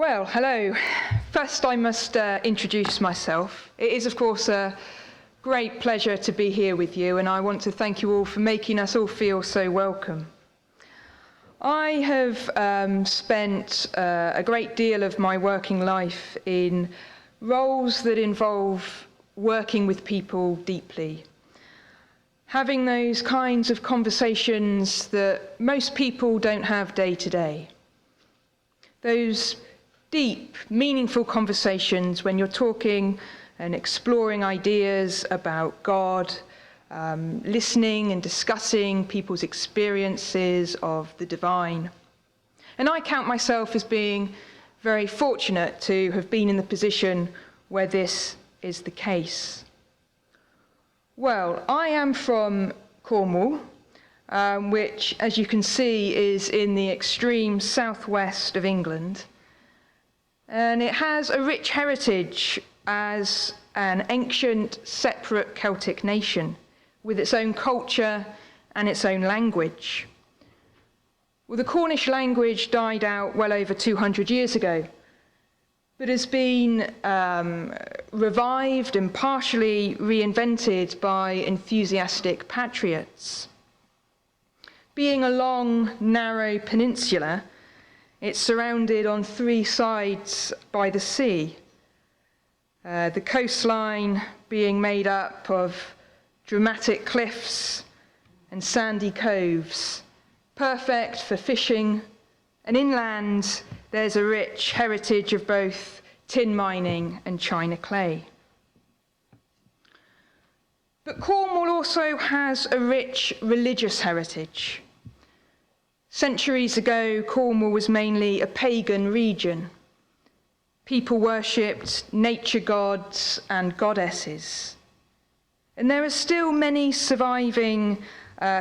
Well, hello. First, I must introduce myself. It is, of course, a great pleasure to be here with you, and I want to thank you all for making us all feel so welcome. I have spent a great deal of my working life in roles that involve working with people deeply, having those kinds of conversations that most people don't have day to day. Those deep, meaningful conversations when you're talking and exploring ideas about God, listening and discussing people's experiences of the divine. And I count myself as being very fortunate to have been in the position where this is the case. Well, I am from Cornwall, which, as you can see, is in the extreme southwest of England. And it has a rich heritage as an ancient, separate Celtic nation with its own culture and its own language. Well, the Cornish language died out well over 200 years ago, but has been revived and partially reinvented by enthusiastic patriots. Being a long, narrow peninsula, it's surrounded on three sides by the sea, the coastline being made up of dramatic cliffs and sandy coves, perfect for fishing, and inland there's a rich heritage of both tin mining and china clay. But Cornwall also has a rich religious heritage. Centuries ago, Cornwall was mainly a pagan region. People worshipped nature gods and goddesses. And there are still many surviving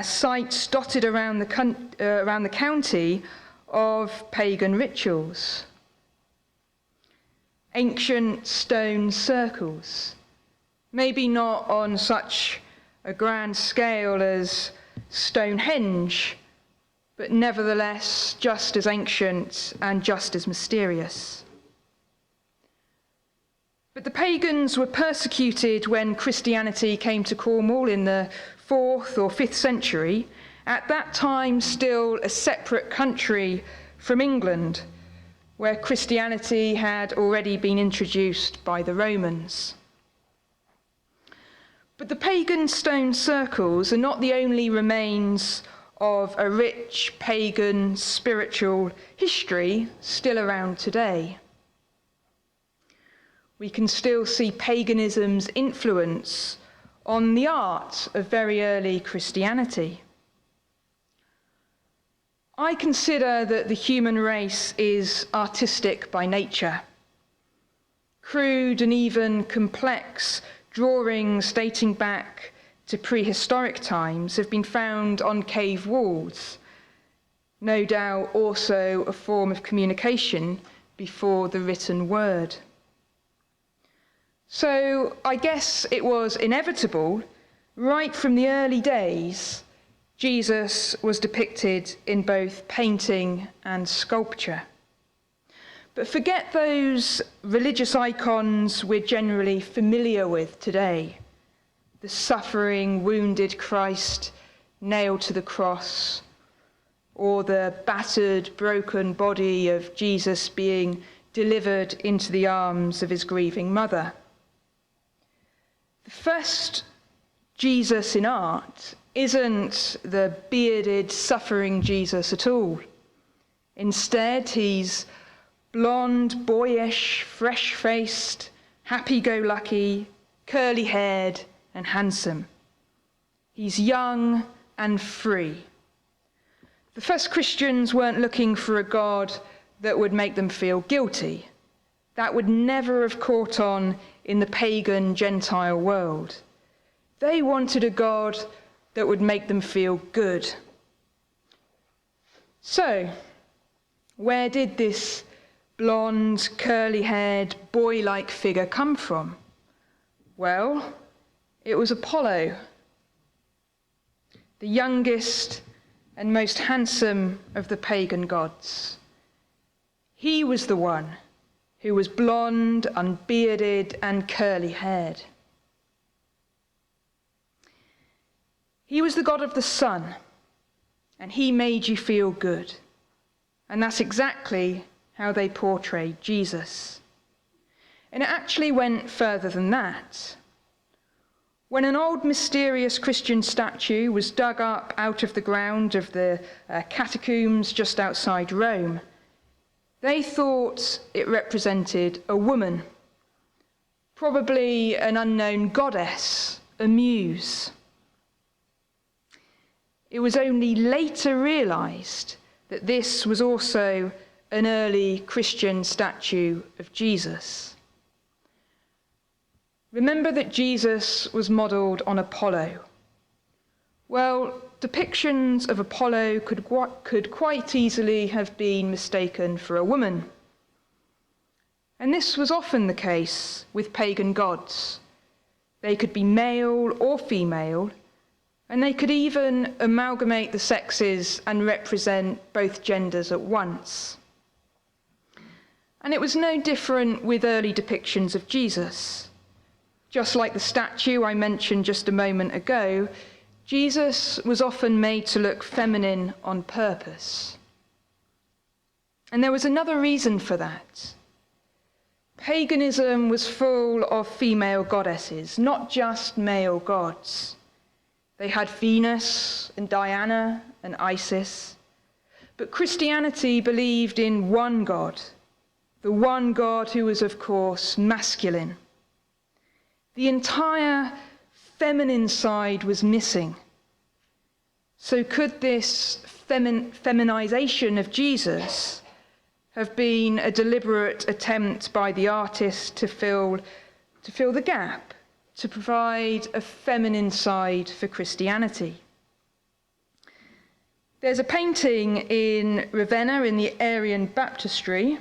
sites dotted around the county of pagan rituals. Ancient stone circles, maybe not on such a grand scale as Stonehenge, but nevertheless just as ancient and just as mysterious. But the pagans were persecuted when Christianity came to Cornwall in the 4th or 5th century, at that time still a separate country from England, where Christianity had already been introduced by the Romans. But the pagan stone circles are not the only remains of a rich pagan spiritual history still around today. We can still see paganism's influence on the art of very early Christianity. I consider that the human race is artistic by nature. Crude and even complex drawings dating back to prehistoric times have been found on cave walls, no doubt also a form of communication before the written word. So I guess it was inevitable, right from the early days, Jesus was depicted in both painting and sculpture. But forget those religious icons we're generally familiar with today. The suffering, wounded Christ nailed to the cross, or the battered, broken body of Jesus being delivered into the arms of his grieving mother. The first Jesus in art isn't the bearded, suffering Jesus at all. Instead, he's blonde, boyish, fresh-faced, happy-go-lucky, curly-haired, and handsome. He's young and free. The first Christians weren't looking for a God that would make them feel guilty. That would never have caught on in the pagan Gentile world. They wanted a God that would make them feel good. So, where did this blonde, curly-haired, boy-like figure come from? Well, it was Apollo, the youngest and most handsome of the pagan gods. He was the one who was blonde, unbearded, and curly-haired. He was the God of the sun, and he made you feel good. And that's exactly how they portrayed Jesus. And it actually went further than that. When an old mysterious Christian statue was dug up out of the ground of the catacombs just outside Rome, they thought it represented a woman, probably an unknown goddess, a muse. It was only later realized that this was also an early Christian statue of Jesus. Remember that Jesus was modeled on Apollo. Well, depictions of Apollo could quite easily have been mistaken for a woman. And this was often the case with pagan gods. They could be male or female, and they could even amalgamate the sexes and represent both genders at once. And it was no different with early depictions of Jesus. Just like the statue I mentioned just a moment ago, Jesus was often made to look feminine on purpose. And there was another reason for that. Paganism was full of female goddesses, not just male gods. They had Venus and Diana and Isis. But Christianity believed in one God, the one God who was, of course, masculine. The entire feminine side was missing. So could this feminization of Jesus have been a deliberate attempt by the artist to fill the gap, to provide a feminine side for Christianity? There's a painting in Ravenna in the Arian baptistry,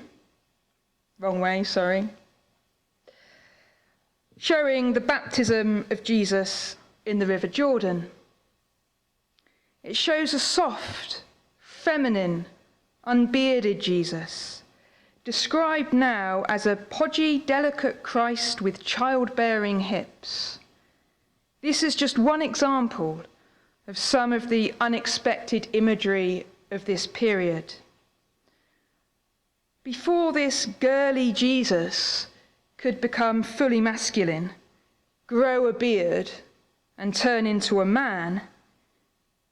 showing the baptism of Jesus in the River Jordan. It shows a soft, feminine, unbearded Jesus, described now as a podgy, delicate Christ with childbearing hips. This is just one example of some of the unexpected imagery of this period. Before this girly Jesus could become fully masculine, grow a beard, and turn into a man,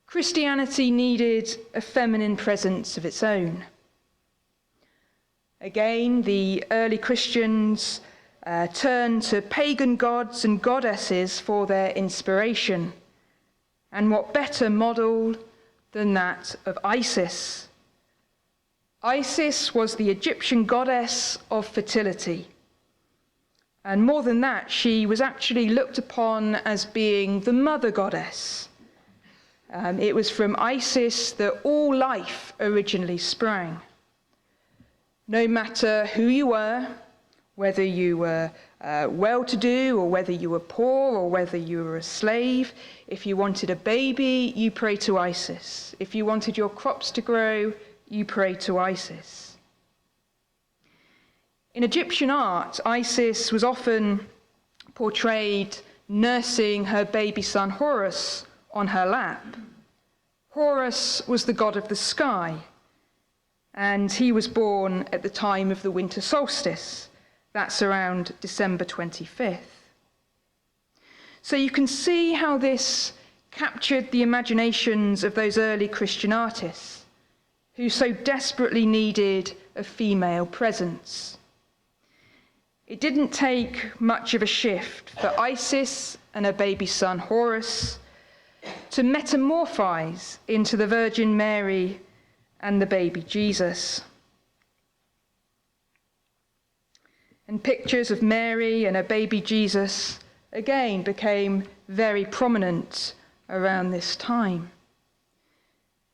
Christianity needed a feminine presence of its own. Again, the early Christians turned to pagan gods and goddesses for their inspiration. And what better model than that of Isis? Isis was the Egyptian goddess of fertility. And more than that, she was actually looked upon as being the mother goddess. It was from Isis that all life originally sprang. No matter who you were, whether you were well-to-do or whether you were poor or whether you were a slave, if you wanted a baby, you prayed to Isis. If you wanted your crops to grow, you prayed to Isis. In Egyptian art, Isis was often portrayed nursing her baby son Horus on her lap. Horus was the god of the sky, and he was born at the time of the winter solstice. That's around December 25th. So you can see how this captured the imaginations of those early Christian artists who so desperately needed a female presence. It didn't take much of a shift for Isis and her baby son Horus to metamorphise into the Virgin Mary and the baby Jesus. And pictures of Mary and her baby Jesus again became very prominent around this time.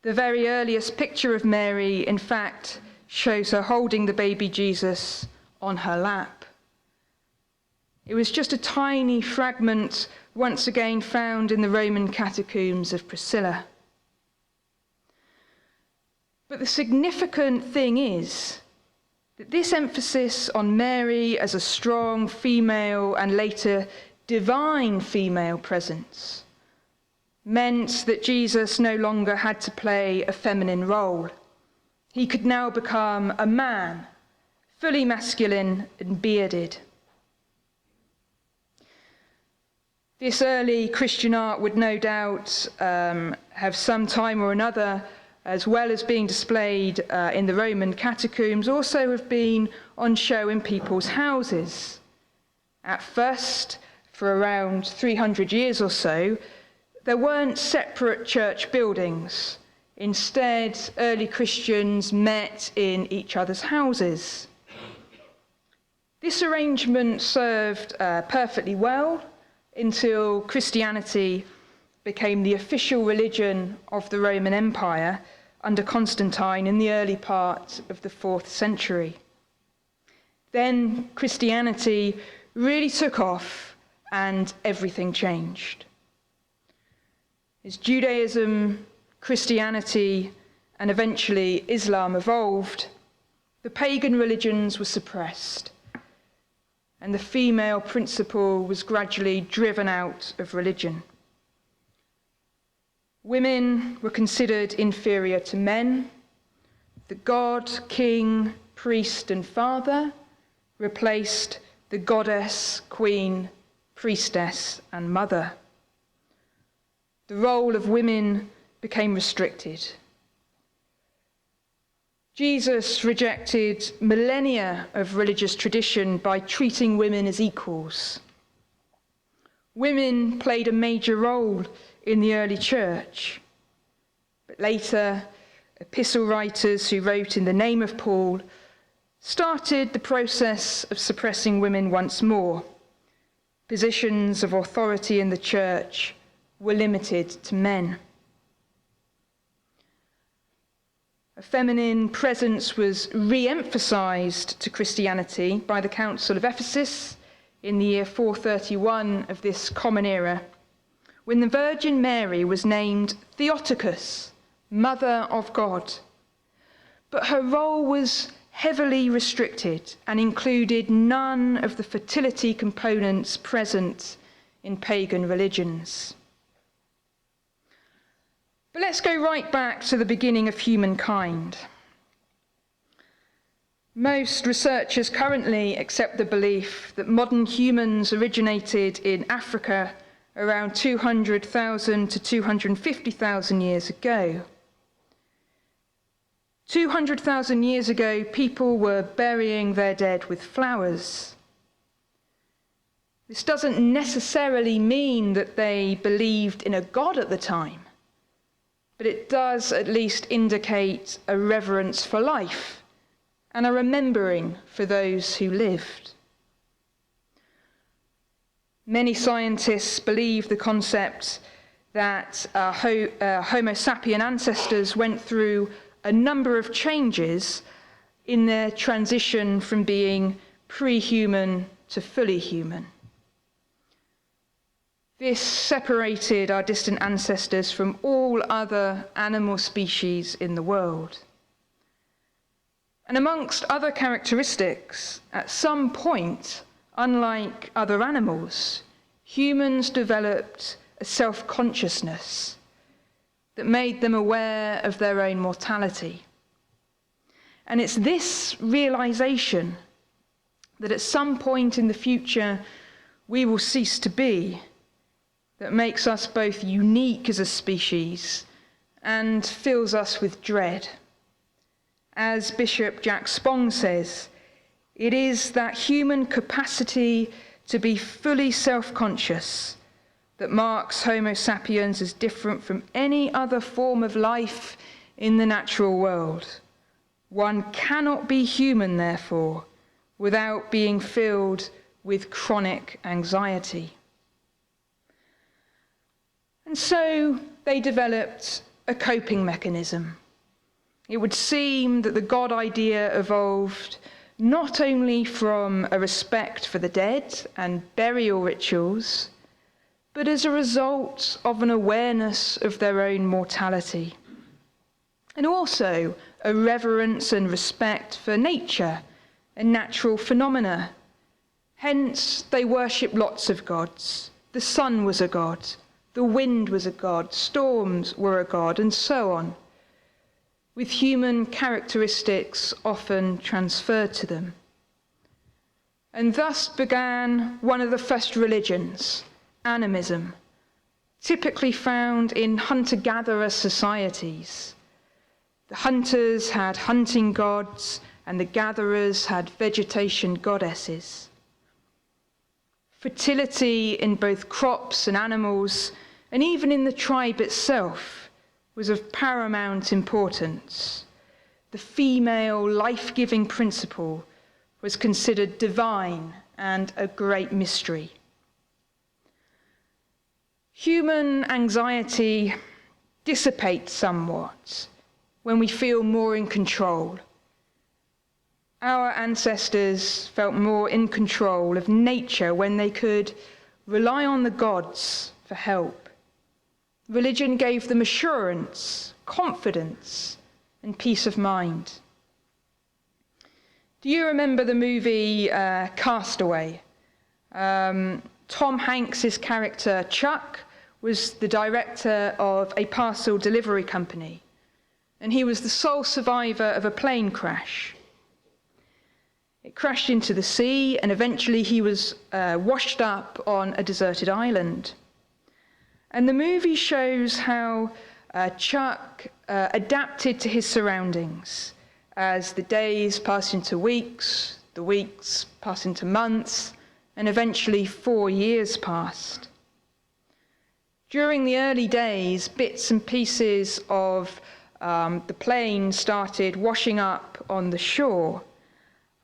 The very earliest picture of Mary, in fact, shows her holding the baby Jesus on her lap. It was just a tiny fragment once again found in the Roman catacombs of Priscilla. But the significant thing is But this emphasis on Mary as a strong female and later divine female presence meant that Jesus no longer had to play a feminine role. He could now become a man, fully masculine and bearded. This early Christian art would no doubt have some time or another, as well as being displayed in the Roman catacombs, also have been on show in people's houses. At first, for around 300 years or so, there weren't separate church buildings. Instead, early Christians met in each other's houses. This arrangement served perfectly well until Christianity became the official religion of the Roman Empire under Constantine in the early part of the 4th century. Then Christianity really took off and everything changed. As Judaism, Christianity, and eventually Islam evolved, the pagan religions were suppressed, and the female principle was gradually driven out of religion. Women were considered inferior to men. The god, king, priest, and father replaced the goddess, queen, priestess, and mother. The role of women became restricted. Jesus rejected millennia of religious tradition by treating women as equals. Women played a major role in the early church, but later, epistle writers who wrote in the name of Paul started the process of suppressing women once more. Positions of authority in the church were limited to men. A feminine presence was re-emphasized to Christianity by the Council of Ephesus in the year 431 of this common era, when the Virgin Mary was named Theotokos, Mother of God. But her role was heavily restricted and included none of the fertility components present in pagan religions. But let's go right back to the beginning of humankind. Most researchers currently accept the belief that modern humans originated in Africa around 200,000 to 250,000 years ago. 200,000 years ago, people were burying their dead with flowers. This doesn't necessarily mean that they believed in a god at the time, but it does at least indicate a reverence for life and a remembering for those who lived. Many scientists believe the concept that our Homo sapien ancestors went through a number of changes in their transition from being pre-human to fully human. This separated our distant ancestors from all other animal species in the world. And amongst other characteristics, at some point, unlike other animals, humans developed a self-consciousness that made them aware of their own mortality. And it's this realization that at some point in the future we will cease to be that makes us both unique as a species and fills us with dread. As Bishop Jack Spong says, it is that human capacity to be fully self-conscious that marks Homo sapiens as different from any other form of life in the natural world. One cannot be human, therefore, without being filled with chronic anxiety. And so they developed a coping mechanism. It would seem that the God idea evolved not only from a respect for the dead and burial rituals, but as a result of an awareness of their own mortality, and also a reverence and respect for nature and natural phenomena. Hence, they worship lots of gods. The sun was a god, the wind was a god, storms were a god, and so on, with human characteristics often transferred to them. And thus began one of the first religions, animism, typically found in hunter-gatherer societies. The hunters had hunting gods, and the gatherers had vegetation goddesses. Fertility in both crops and animals, and even in the tribe itself, was of paramount importance. The female life-giving principle was considered divine and a great mystery. Human anxiety dissipates somewhat when we feel more in control. Our ancestors felt more in control of nature when they could rely on the gods for help. Religion gave them assurance, confidence, and peace of mind. Do you remember the movie Castaway? Tom Hanks's character Chuck was the director of a parcel delivery company, and he was the sole survivor of a plane crash. It crashed into the sea, and eventually he was washed up on a deserted island. And the movie shows how Chuck adapted to his surroundings as the days passed into weeks, the weeks passed into months, and eventually 4 years passed. During the early days, bits and pieces of the plane started washing up on the shore.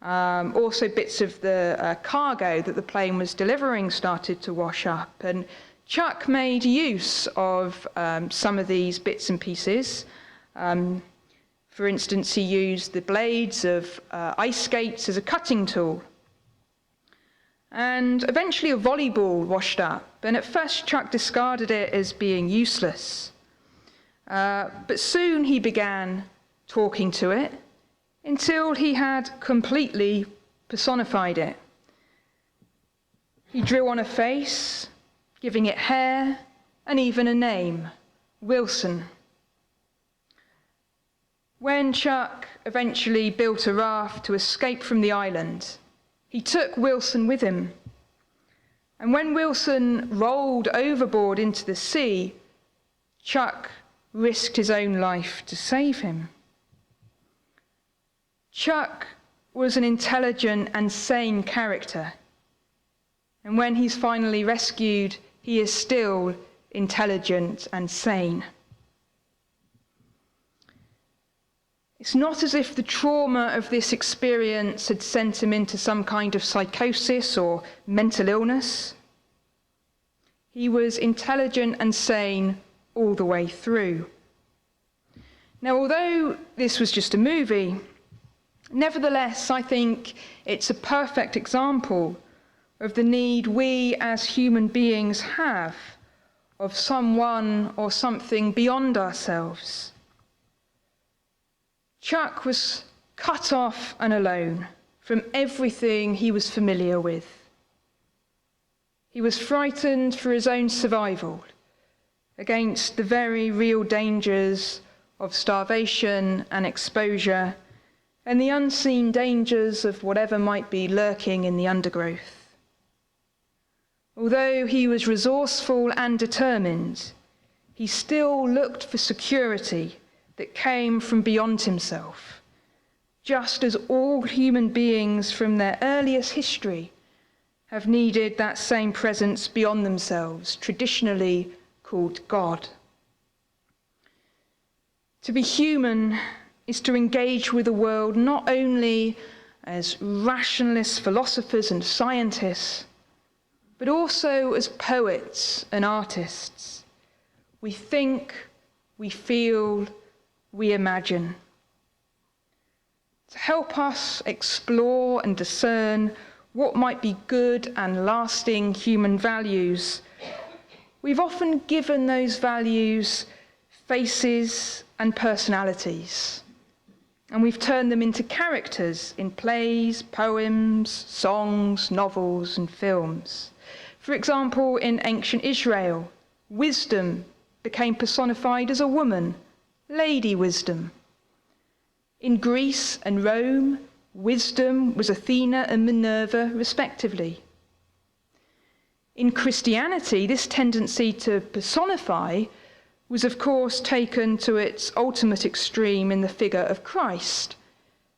Also bits of the cargo that the plane was delivering started to wash up, and Chuck made use of some of these bits and pieces. For instance, he used the blades of ice skates as a cutting tool. And eventually a volleyball washed up, and at first Chuck discarded it as being useless. But soon he began talking to it until he had completely personified it. He drew on a face, giving it hair and even a name, Wilson. When Chuck eventually built a raft to escape from the island, he took Wilson with him. And when Wilson rolled overboard into the sea, Chuck risked his own life to save him. Chuck was an intelligent and sane character. And when he's finally rescued, he is still intelligent and sane. It's not as if the trauma of this experience had sent him into some kind of psychosis or mental illness. He was intelligent and sane all the way through. Now, although this was just a movie, nevertheless, I think it's a perfect example of the need we as human beings have of someone or something beyond ourselves. Chuck was cut off and alone from everything he was familiar with. He was frightened for his own survival against the very real dangers of starvation and exposure and the unseen dangers of whatever might be lurking in the undergrowth. Although he was resourceful and determined, he still looked for security that came from beyond himself, just as all human beings from their earliest history have needed that same presence beyond themselves, traditionally called God. To be human is to engage with the world not only as rationalists, philosophers, and scientists, but also as poets and artists. We think, we feel, we imagine. To help us explore and discern what might be good and lasting human values, we've often given those values faces and personalities. And we've turned them into characters in plays, poems, songs, novels, and films. For example, in ancient Israel, wisdom became personified as a woman, Lady Wisdom. In Greece and Rome, wisdom was Athena and Minerva, respectively. In Christianity, this tendency to personify was, of course, taken to its ultimate extreme in the figure of Christ,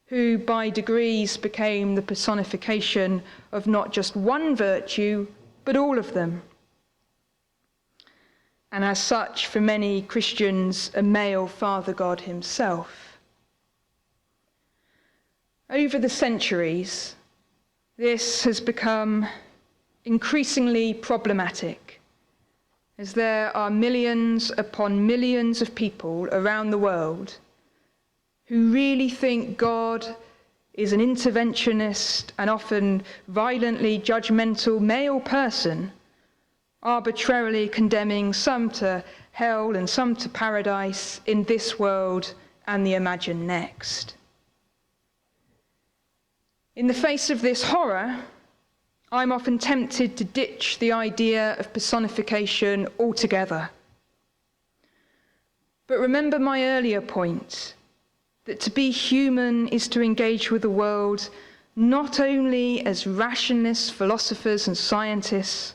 who by degrees became the personification of not just one virtue, but all of them. And as such, for many Christians, a male Father God himself. Over the centuries, this has become increasingly problematic, as there are millions upon millions of people around the world who really think God is an interventionist and often violently judgmental male person, arbitrarily condemning some to hell and some to paradise in this world and the imagined next. In the face of this horror, I'm often tempted to ditch the idea of personification altogether. But remember my earlier point, that to be human is to engage with the world not only as rationalists, philosophers, and scientists,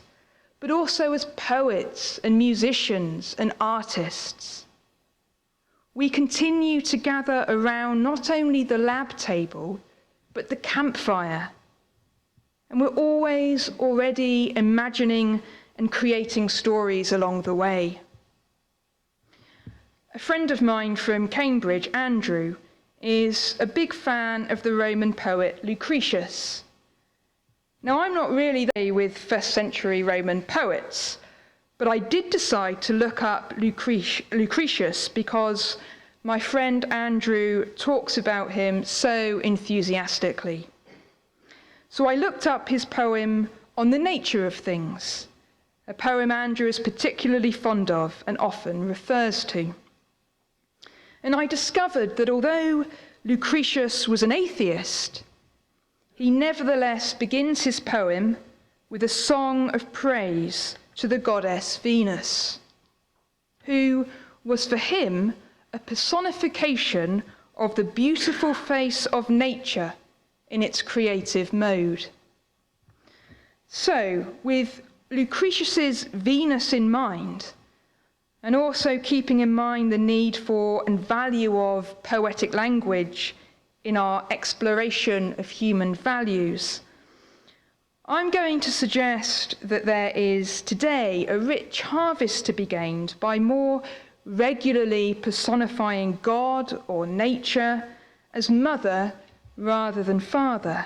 but also as poets and musicians and artists. We continue to gather around not only the lab table, but the campfire. And we're always already imagining and creating stories along the way. A friend of mine from Cambridge, Andrew, is a big fan of the Roman poet Lucretius. Now, I'm not really there with first century Roman poets, but I did decide to look up Lucretius because my friend Andrew talks about him so enthusiastically. So I looked up his poem On the Nature of Things, a poem Andrew is particularly fond of and often refers to. And I discovered that although Lucretius was an atheist, he nevertheless begins his poem with a song of praise to the goddess Venus, who was for him a personification of the beautiful face of nature in its creative mode. So, with Lucretius's Venus in mind, and also keeping in mind the need for and value of poetic language in our exploration of human values, I'm going to suggest that there is today a rich harvest to be gained by more regularly personifying God or nature as mother rather than father.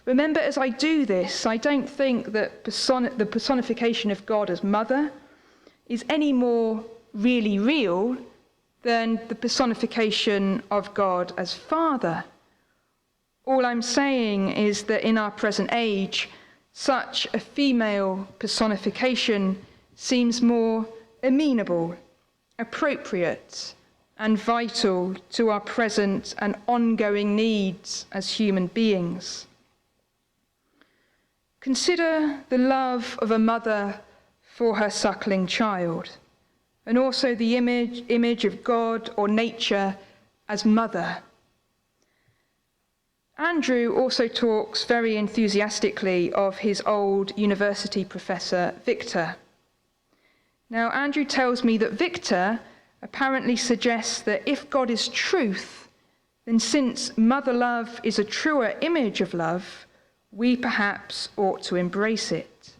Remember, as I do this, I don't think that the personification of God as mother is any more really real than the personification of God as father. All I'm saying is that in our present age, such a female personification seems more amenable, appropriate, and vital to our present and ongoing needs as human beings. Consider the love of a mother for her suckling child, and also the image of God or nature as mother. Andrew also talks very enthusiastically of his old university professor, Victor. Now, Andrew tells me that Victor apparently suggests that if God is truth, then since mother love is a truer image of love, we perhaps ought to embrace it.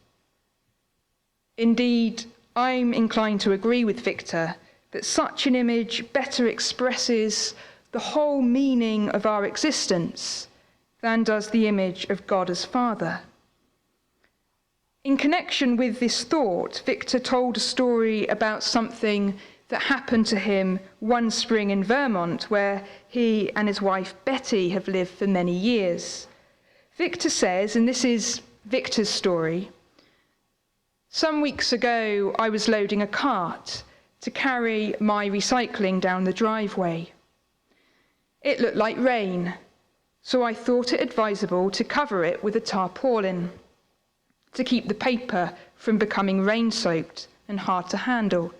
Indeed, I'm inclined to agree with Victor that such an image better expresses the whole meaning of our existence than does the image of God as Father. In connection with this thought, Victor told a story about something that happened to him one spring in Vermont, where he and his wife Betty have lived for many years. Victor says, and this is Victor's story, "Some weeks ago I was loading a cart to carry my recycling down the driveway. It looked like rain, so I thought it advisable to cover it with a tarpaulin to keep the paper from becoming rain-soaked and hard to handle.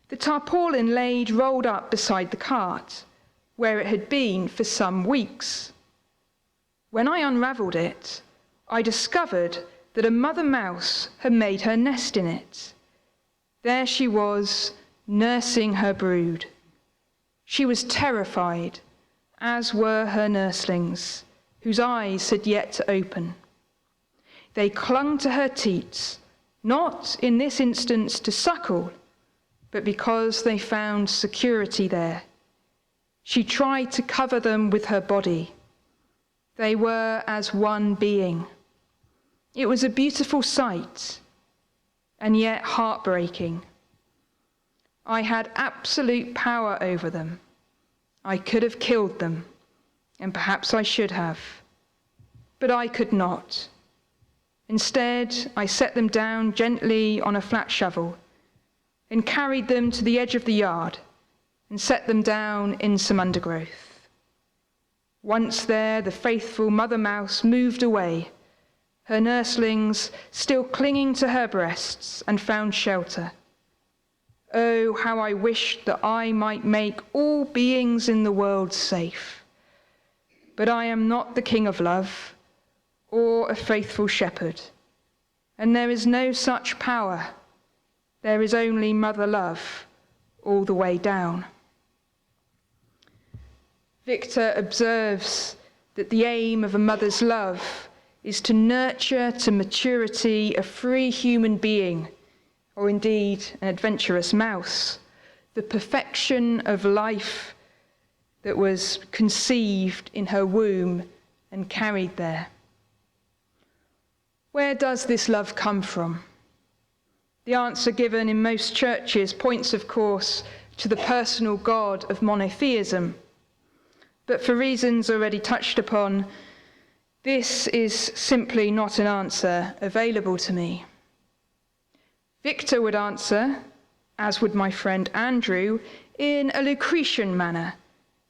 The tarpaulin laid rolled up beside the cart, where it had been for some weeks. When I unravelled it, I discovered that a mother mouse had made her nest in it. There she was, nursing her brood. She was terrified, as were her nurslings, whose eyes had yet to open. They clung to her teats, not in this instance to suckle, but because they found security there. She tried to cover them with her body. They were as one being. It was a beautiful sight, and yet heartbreaking. I had absolute power over them. I could have killed them, and perhaps I should have, but I could not. Instead, I set them down gently on a flat shovel and carried them to the edge of the yard and set them down in some undergrowth. Once there, the faithful mother mouse moved away, her nurslings still clinging to her breasts, and found shelter. Oh, how I wished that I might make all beings in the world safe. But I am not the King of Love or a faithful shepherd, and there is no such power. There is only mother love all the way down. Victor observes that the aim of a mother's love is to nurture to maturity a free human being, or indeed an adventurous mouse, the perfection of life that was conceived in her womb and carried there. Where does this love come from? The answer given in most churches points, of course, to the personal God of monotheism. But for reasons already touched upon, this is simply not an answer available to me. Victor would answer, as would my friend Andrew, in a Lucretian manner,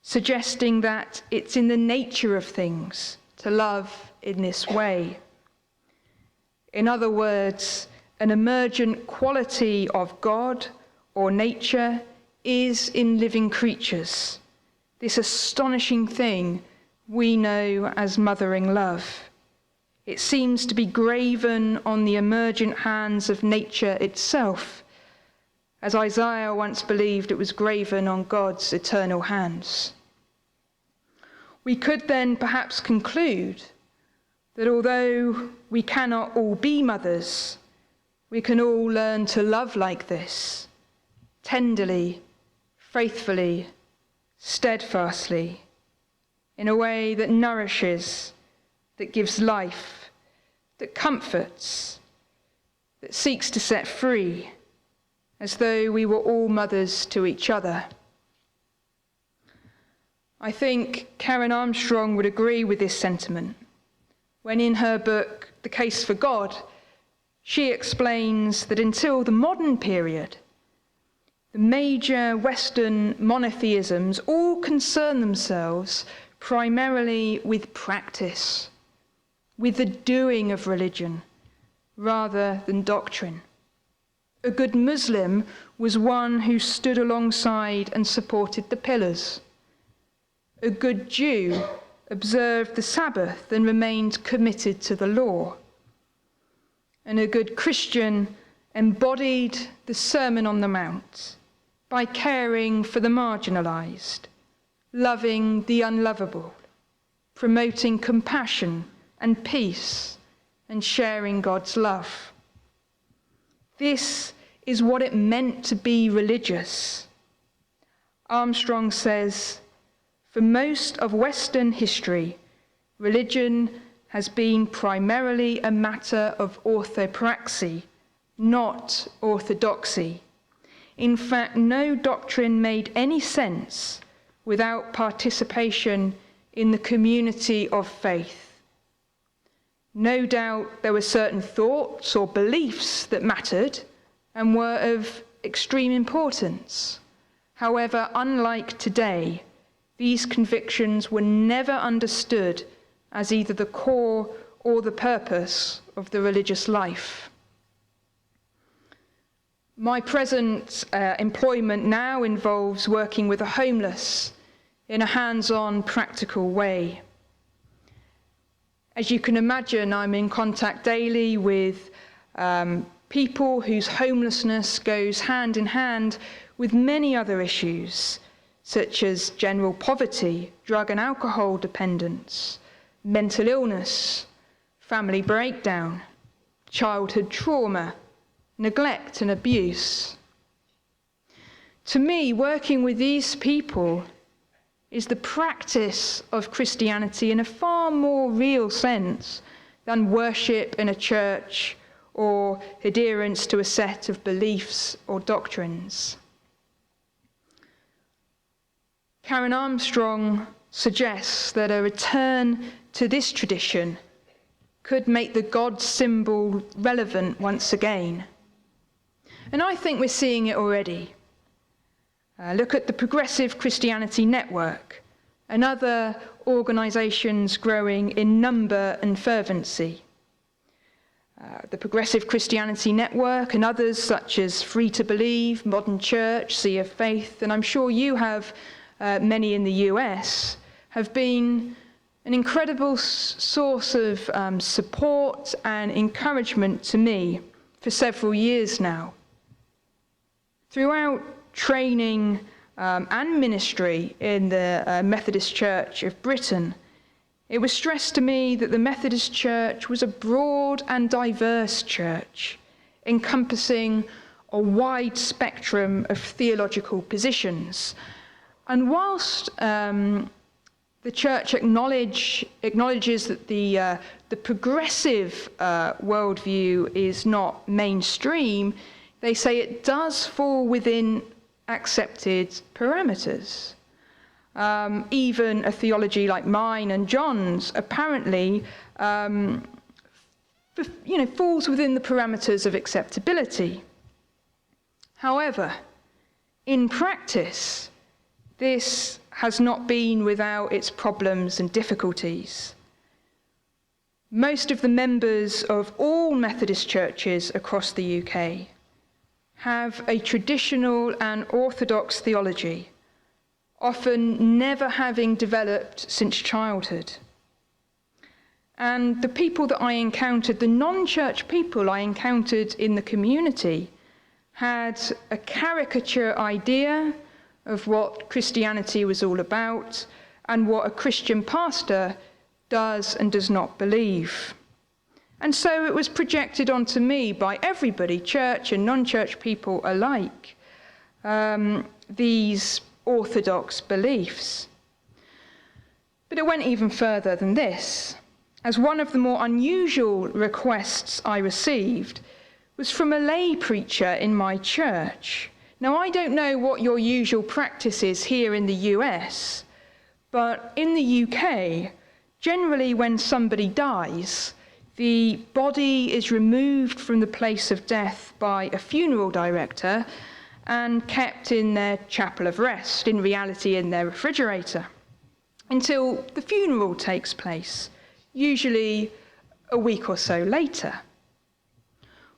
suggesting that it's in the nature of things to love in this way. In other words, an emergent quality of God or nature is in living creatures, this astonishing thing we know as mothering love. It seems to be graven on the emergent hands of nature itself, as Isaiah once believed it was graven on God's eternal hands. We could then perhaps conclude that although we cannot all be mothers, we can all learn to love like this, tenderly, faithfully, steadfastly, in a way that nourishes, that gives life, that comforts, that seeks to set free, as though we were all mothers to each other. I think Karen Armstrong would agree with this sentiment when in her book, The Case for God, she explains that until the modern period, the major Western monotheisms all concern themselves primarily with practice, with the doing of religion, rather than doctrine. A good Muslim was one who stood alongside and supported the pillars. A good Jew observed the Sabbath and remained committed to the law. And a good Christian embodied the Sermon on the Mount by caring for the marginalized, loving the unlovable, promoting compassion and peace, and sharing God's love. This is what it meant to be religious. Armstrong says, for most of Western history, religion has been primarily a matter of orthopraxy, not orthodoxy. In fact, no doctrine made any sense without participation in the community of faith. No doubt there were certain thoughts or beliefs that mattered and were of extreme importance. However, unlike today, these convictions were never understood as either the core or the purpose of the religious life. My present employment now involves working with the homeless in a hands-on, practical way. As you can imagine, I'm in contact daily with people whose homelessness goes hand in hand with many other issues, such as general poverty, drug and alcohol dependence, mental illness, family breakdown, childhood trauma, neglect and abuse. To me, working with these people is the practice of Christianity in a far more real sense than worship in a church or adherence to a set of beliefs or doctrines. Karen Armstrong suggests that a return to this tradition could make the God symbol relevant once again. And I think we're seeing it already. Look at the Progressive Christianity Network and other organisations growing in number and fervency. The Progressive Christianity Network and others such as Free to Believe, Modern Church, Sea of Faith, and I'm sure you have many in the US, have been an incredible source of support and encouragement to me for several years now. Throughout training and ministry in the Methodist Church of Britain, it was stressed to me that the Methodist Church was a broad and diverse church, encompassing a wide spectrum of theological positions. And whilst the church acknowledges that the progressive worldview is not mainstream, they say it does fall within accepted parameters. Even a theology like mine and John's apparently falls within the parameters of acceptability. However, in practice, this has not been without its problems and difficulties. Most of the members of all Methodist churches across the UK have a traditional and orthodox theology, often never having developed since childhood. And the people that I encountered, the non-church people I encountered in the community, had a caricature idea of what Christianity was all about and what a Christian pastor does and does not believe. And so it was projected onto me by everybody, church and non-church people alike, these orthodox beliefs. But it went even further than this, as one of the more unusual requests I received was from a lay preacher in my church. Now, I don't know what your usual practice is here in the US, but in the UK, generally when somebody dies, the body is removed from the place of death by a funeral director and kept in their chapel of rest, in reality in their refrigerator, until the funeral takes place, usually a week or so later.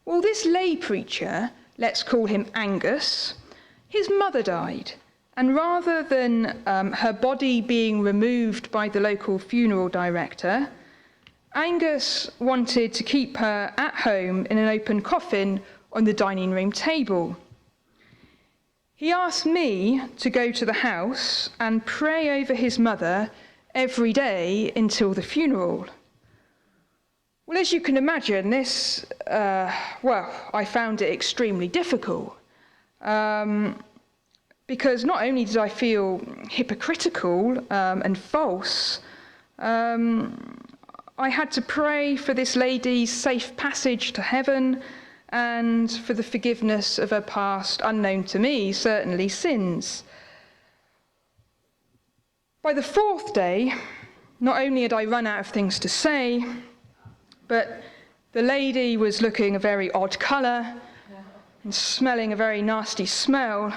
Well, this lay preacher, let's call him Angus, his mother died, and rather than her body being removed by the local funeral director, Angus wanted to keep her at home in an open coffin on the dining room table. He asked me to go to the house and pray over his mother every day until the funeral. Well, as you can imagine, this, I found it extremely difficult. Because not only did I feel hypocritical and false, I had to pray for this lady's safe passage to heaven and for the forgiveness of her past, unknown to me, certainly, sins. By the fourth day, not only had I run out of things to say, but the lady was looking a very odd colour and smelling a very nasty smell.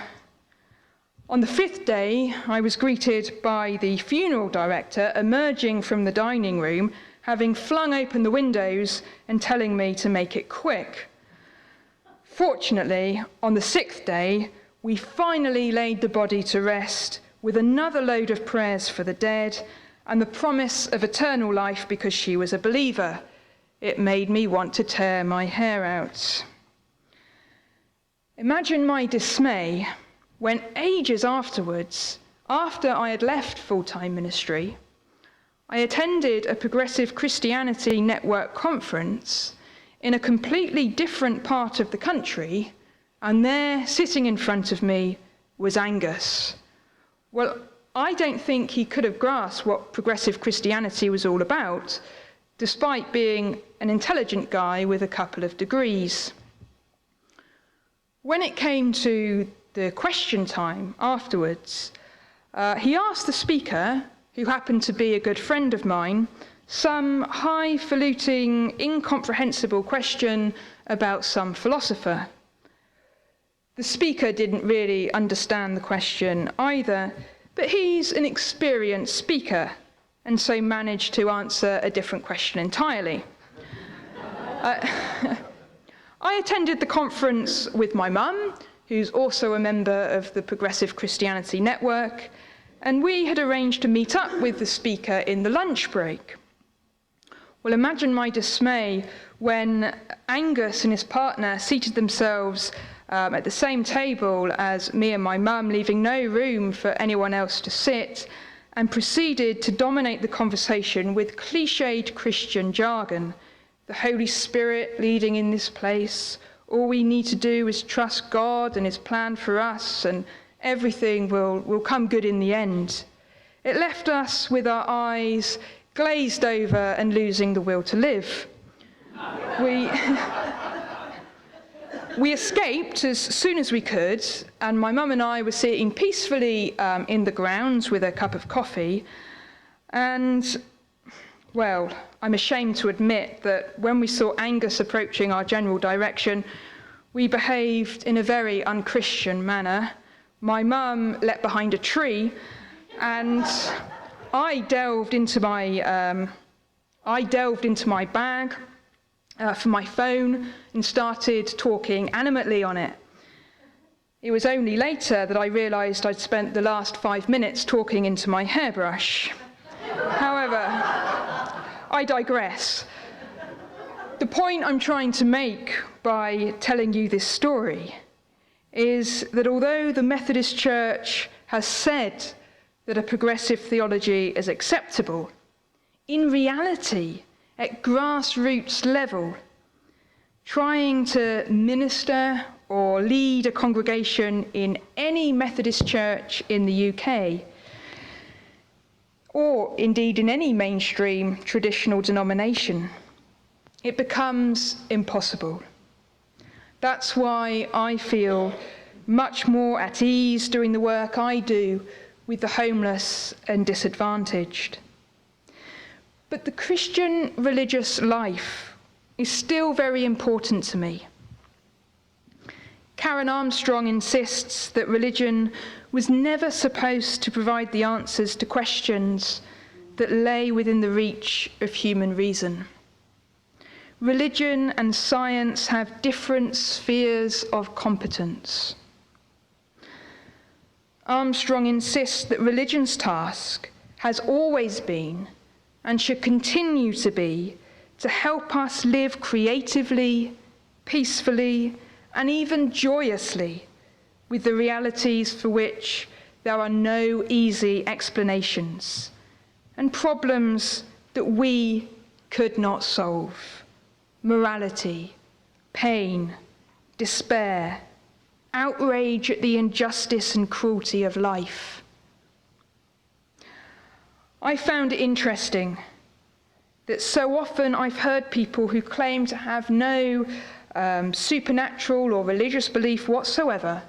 On the 5th day, I was greeted by the funeral director emerging from the dining room, having flung open the windows and telling me to make it quick. Fortunately, on the 6th day, we finally laid the body to rest with another load of prayers for the dead and the promise of eternal life because she was a believer. It made me want to tear my hair out. Imagine my dismay when ages afterwards, after I had left full-time ministry, I attended a Progressive Christianity Network conference in a completely different part of the country, and there, sitting in front of me, was Angus. Well, I don't think he could have grasped what progressive Christianity was all about, despite being an intelligent guy with a couple of degrees. When it came to the question time afterwards, he asked the speaker, who happened to be a good friend of mine, some highfalutin, incomprehensible question about some philosopher. The speaker didn't really understand the question either, but he's an experienced speaker, and so managed to answer a different question entirely. I attended the conference with my mum, who's also a member of the Progressive Christianity Network, and we had arranged to meet up with the speaker in the lunch break. Well, imagine my dismay when Angus and his partner seated themselves at the same table as me and my mum, leaving no room for anyone else to sit, and proceeded to dominate the conversation with cliched Christian jargon. The Holy Spirit leading in this place. All we need to do is trust God and his plan for us, and everything will come good in the end. It left us with our eyes glazed over and losing the will to live. We escaped as soon as we could, and my mum and I were sitting peacefully in the grounds with a cup of coffee. And, well, I'm ashamed to admit that when we saw Angus approaching our general direction, we behaved in a very unchristian manner. My mum leapt behind a tree, and I delved into my bag for my phone and started talking animately on it. It was only later that I realised I'd spent the last 5 minutes talking into my hairbrush. However, I digress. The point I'm trying to make by telling you this story is that although the Methodist Church has said that a progressive theology is acceptable, in reality, at grassroots level, trying to minister or lead a congregation in any Methodist church in the UK, or indeed in any mainstream traditional denomination, it becomes impossible. That's why I feel much more at ease doing the work I do with the homeless and disadvantaged. But the Christian religious life is still very important to me. Karen Armstrong insists that religion was never supposed to provide the answers to questions that lay within the reach of human reason. Religion and science have different spheres of competence. Armstrong insists that religion's task has always been and should continue to be to help us live creatively, peacefully, and even joyously with the realities for which there are no easy explanations, and problems that we could not solve. Morality, pain, despair, outrage at the injustice and cruelty of life. I found it interesting that so often I've heard people who claim to have no supernatural or religious belief whatsoever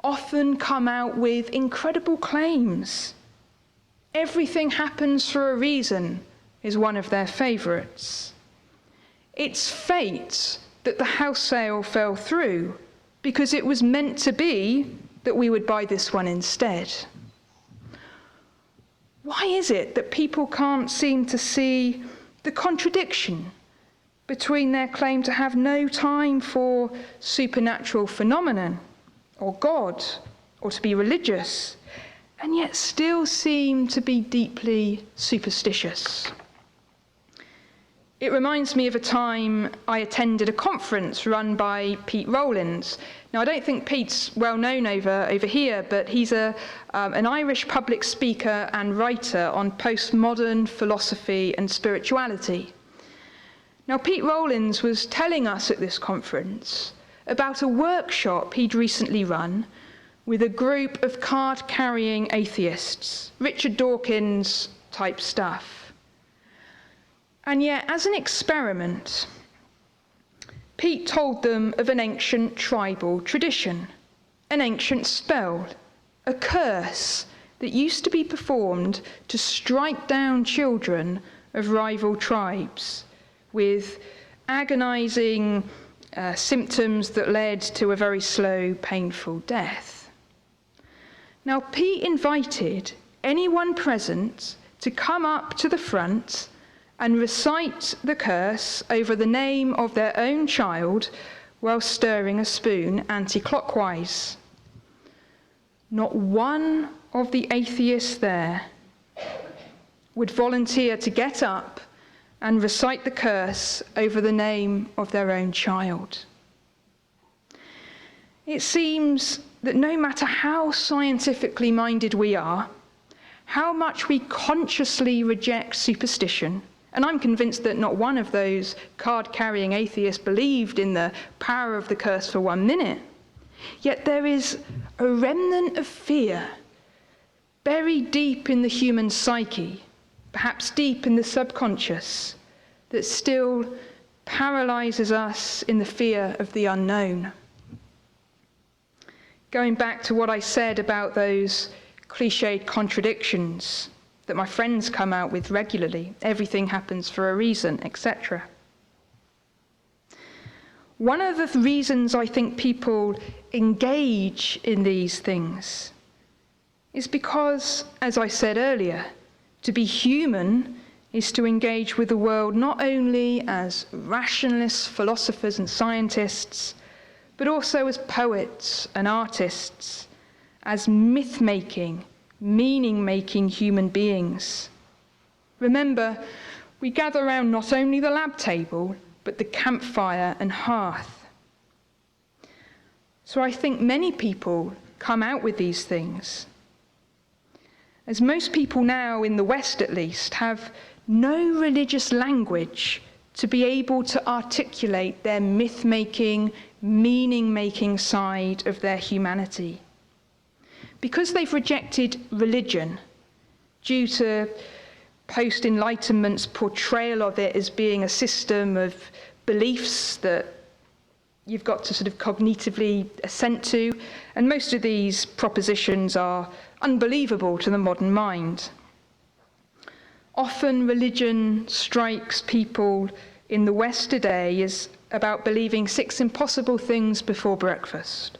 often come out with incredible claims. Everything happens for a reason is one of their favourites. It's fate that the house sale fell through because it was meant to be that we would buy this one instead. Why is it that people can't seem to see the contradiction between their claim to have no time for supernatural phenomenon or God or to be religious, and yet still seem to be deeply superstitious? It reminds me of a time I attended a conference run by Pete Rowlands. Now, I don't think Pete's well known over here, but he's an Irish public speaker and writer on postmodern philosophy and spirituality. Now, Pete Rowlands was telling us at this conference about a workshop he'd recently run with a group of card-carrying atheists, Richard Dawkins type stuff. And yet, as an experiment, Pete told them of an ancient tribal tradition, an ancient spell, a curse that used to be performed to strike down children of rival tribes with agonizing symptoms that led to a very slow, painful death. Now, Pete invited anyone present to come up to the front and recite the curse over the name of their own child while stirring a spoon anti-clockwise. Not one of the atheists there would volunteer to get up and recite the curse over the name of their own child. It seems that no matter how scientifically minded we are, how much we consciously reject superstition, and I'm convinced that not one of those card-carrying atheists believed in the power of the curse for 1 minute, yet there is a remnant of fear buried deep in the human psyche, perhaps deep in the subconscious, that still paralyzes us in the fear of the unknown. Going back to what I said about those cliched contradictions that my friends come out with regularly, everything happens for a reason, etc. One of the reasons I think people engage in these things is because, as I said earlier, to be human is to engage with the world not only as rationalists, philosophers and scientists, but also as poets and artists, as myth-making, meaning-making human beings. Remember, we gather around not only the lab table, but the campfire and hearth. So I think many people come out with these things, as most people now, in the West at least, have no religious language to be able to articulate their myth-making, meaning-making side of their humanity. Because they've rejected religion due to post-Enlightenment's portrayal of it as being a system of beliefs that you've got to sort of cognitively assent to, and most of these propositions are unbelievable to the modern mind. Often religion strikes people in the West today as about believing 6 impossible things before breakfast,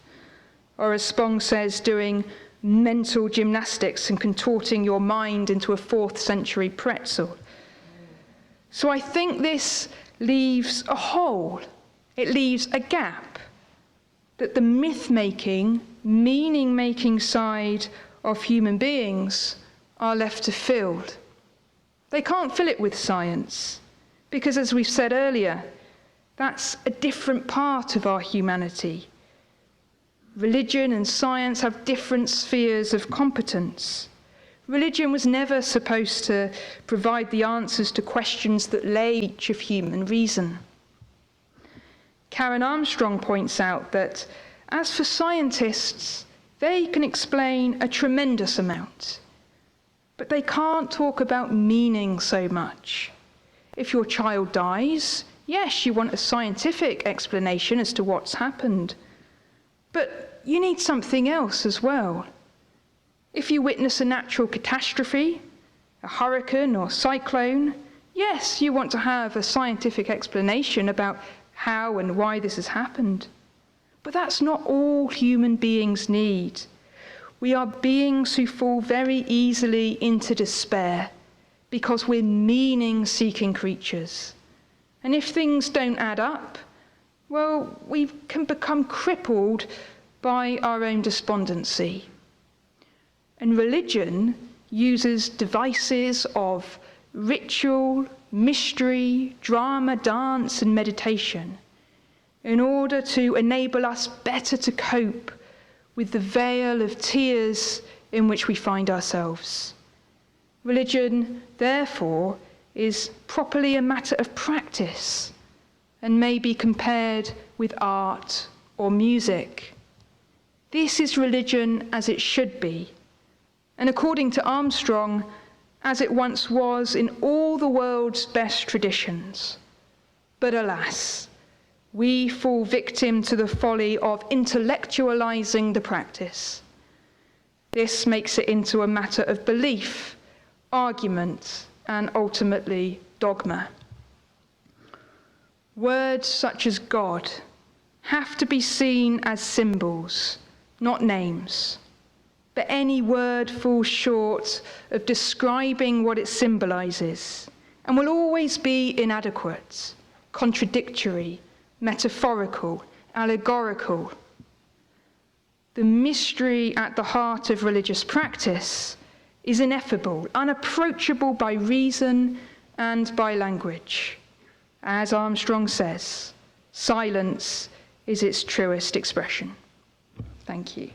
or as Spong says, doing mental gymnastics and contorting your mind into a 4th century pretzel. So I think this leaves a hole, it leaves a gap, that the myth-making, meaning-making side of human beings are left to fill. They can't fill it with science, because as we've said earlier, that's a different part of our humanity. Religion and science have different spheres of competence. Religion was never supposed to provide the answers to questions that lay in each of human reason. Karen Armstrong points out that, as for scientists, they can explain a tremendous amount, but they can't talk about meaning so much. If your child dies, yes, you want a scientific explanation as to what's happened, but you need something else as well. If you witness a natural catastrophe, a hurricane or cyclone, yes, you want to have a scientific explanation about how and why this has happened. But that's not all human beings need we are beings who fall very easily into despair because we're meaning-seeking creatures. And if things don't add up, well, we can become crippled by our own despondency. And religion uses devices of ritual, mystery, drama, dance, and meditation in order to enable us better to cope with the veil of tears in which we find ourselves. Religion, therefore, is properly a matter of practice and may be compared with art or music. This is religion as it should be, and according to Armstrong, as it once was in all the world's best traditions. But alas, we fall victim to the folly of intellectualizing the practice. This makes it into a matter of belief, argument, and ultimately dogma. Words such as God have to be seen as symbols, not names. But any word falls short of describing what it symbolizes and will always be inadequate, contradictory, metaphorical, allegorical. The mystery at the heart of religious practice is ineffable, unapproachable by reason and by language. As Armstrong says, silence is its truest expression. Thank you.